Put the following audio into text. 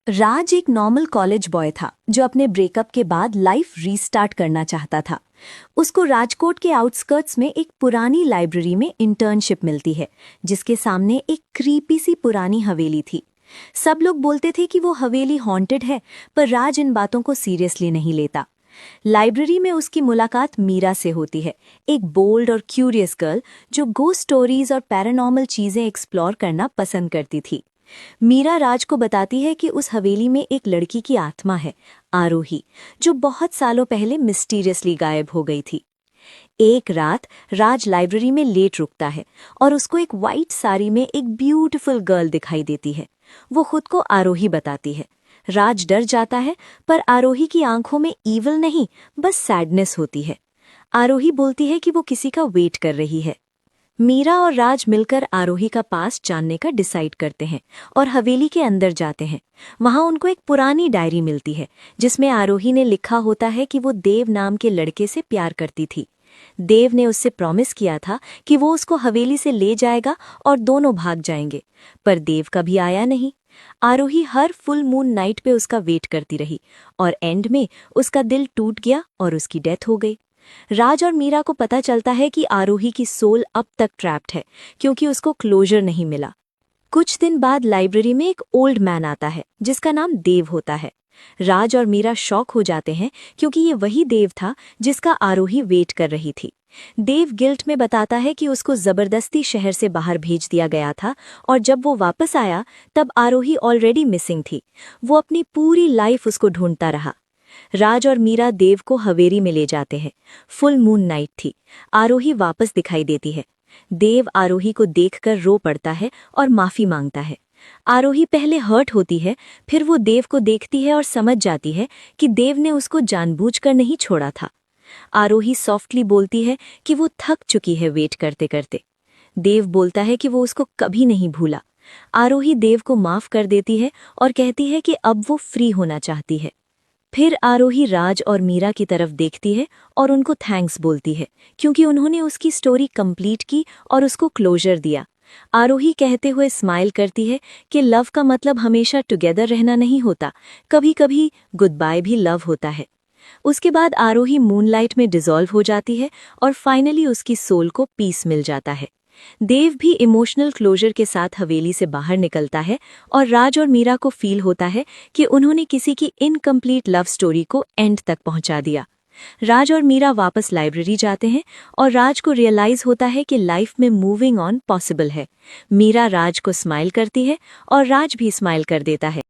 राज एक normal college boy था जो अपने ब्रेकअप के बाद लाइफ रीस्टार्ट करना चाहता था। उसको राजकोट के आउटस्कर्ट्स में एक पुरानी लाइब्रेरी में इंटर्नशिप मिलती है, जिसके सामने एक क्रीपी सी पुरानी हवेली थी। सब लोग बोलते थे कि वो हवेली हॉन्टेड है, पर राज इन बातों को सीरियसली नहीं लेता। लाइब्रेरी में उसकी मुलाकात मीरा से होती है, एक बोल्ड और क्यूरियस गर्ल जो गोस्ट स्टोरीज और पैरानॉर्मल चीजें एक्सप्लोर करना पसंद करती थी। मीरा राज को बताती है कि उस हवेली में एक लड़की की आत्मा है, आरोही, जो बहुत सालों पहले मिस्टीरियसली गायब हो गई थी। एक रात राज लाइब्रेरी में लेट रुकता है और उसको एक वाइट साड़ी में एक ब्यूटीफुल गर्ल दिखाई देती है। वो खुद को आरोही बताती है। राज डर जाता है, पर आरोही की आंखों में ईविल नहीं, बस सैडनेस होती है। आरोही बोलती है कि वो किसी का वेट कर रही है। मीरा और राज मिलकर आरोही का पास्ट जानने का डिसाइड करते हैं और हवेली के अंदर जाते हैं। वहां उनको एक पुरानी डायरी मिलती है, जिसमें आरोही ने लिखा होता है कि वो देव नाम के लड़के से प्यार करती थी। देव ने उससे प्रॉमिस किया था कि वो उसको हवेली से ले जाएगा और दोनों भाग जाएंगे, पर देव कभी आया नहीं। आरोही हर फुल मून नाइट पे उसका वेट करती रही और एंड में उसका दिल टूट गया और उसकी डेथ हो गई। राज और मीरा को पता चलता है कि आरोही की सोल अब तक ट्रैप्ड है, क्योंकि उसको क्लोजर नहीं मिला। कुछ दिन बाद लाइब्रेरी में एक ओल्ड मैन आता है जिसका नाम देव होता है। राज और मीरा शॉक हो जाते हैं, क्योंकि ये वही देव था जिसका आरोही वेट कर रही थी। देव गिल्ट में बताता है कि उसको जबरदस्ती शहर से बाहर भेज दिया गया था और जब वो वापस आया तब आरोही ऑलरेडी मिसिंग थी। वो अपनी पूरी लाइफ उसको ढूंढता रहा। राज और मीरा देव को हवेली में ले जाते हैं। फुल मून नाइट थी। आरोही वापस दिखाई देती है। देव आरोही को देखकर रो पड़ता है और माफी मांगता है। आरोही पहले हर्ट होती है, फिर वो देव को देखती है और समझ जाती है कि देव ने उसको जानबूझकर नहीं छोड़ा था। आरोही सॉफ्टली बोलती है कि वो थक चुकी है वेट करते करते। देव बोलता है कि वो उसको कभी नहीं भूला। आरोही देव को माफ कर देती है और कहती है कि अब वो फ्री होना चाहती है। फिर आरोही राज और मीरा की तरफ देखती है और उनको थैंक्स बोलती है, क्योंकि उन्होंने उसकी स्टोरी कंप्लीट की और उसको क्लोजर दिया। आरोही कहते हुए स्माइल करती है कि लव का मतलब हमेशा टुगेदर रहना नहीं होता, कभी कभी गुड बाय भी लव होता है। उसके बाद आरोही मूनलाइट में डिसॉल्व हो जाती है और फाइनली उसकी सोल को पीस मिल जाता है। देव भी इमोशनल क्लोजर के साथ हवेली से बाहर निकलता है और राज और मीरा को फील होता है कि उन्होंने किसी की इनकम्प्लीट लव स्टोरी को एंड तक पहुंचा दिया। राज और मीरा वापस लाइब्रेरी जाते हैं और राज को रियलाइज होता है कि लाइफ में मूविंग ऑन पॉसिबल है। मीरा राज को स्माइल करती है और राज भी स्माइल कर देता है।